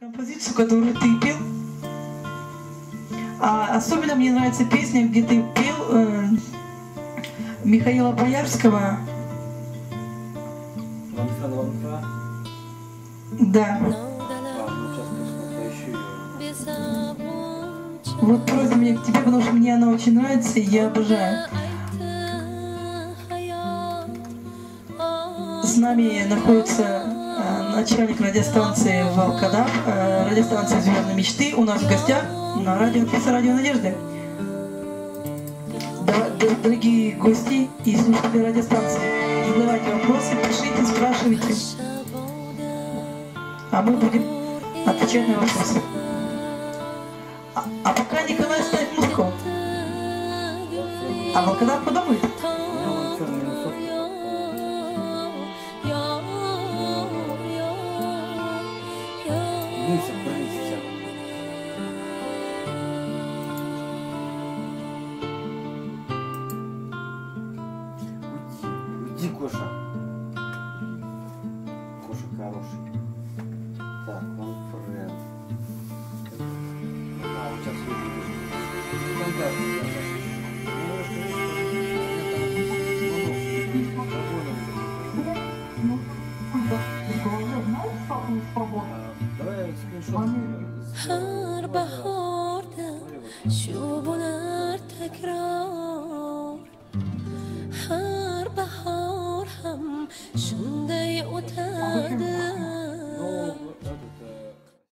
Композицию, которую ты пел. Особенно мне нравится песня, где ты пел Михаила Боярского. Да. Вот просьба мне к тебе, потому что мне она очень нравится, и я обожаю. С нами находится начальник радиостанции «Волкодав», радиостанция «Звездные мечты». У нас в гостях на радио «Радио Надежды». Дорогие гости и слушатели радиостанции, задавайте вопросы, пишите, спрашивайте. А мы будем отвечать на вопросы. А пока Николай ставит музыку. А «Волкодав» подумает. Уйди, Коша. Коша хороший. Так, он френд. А, у тебя все Давай скриншот. هر بهارده شو بلر تکرار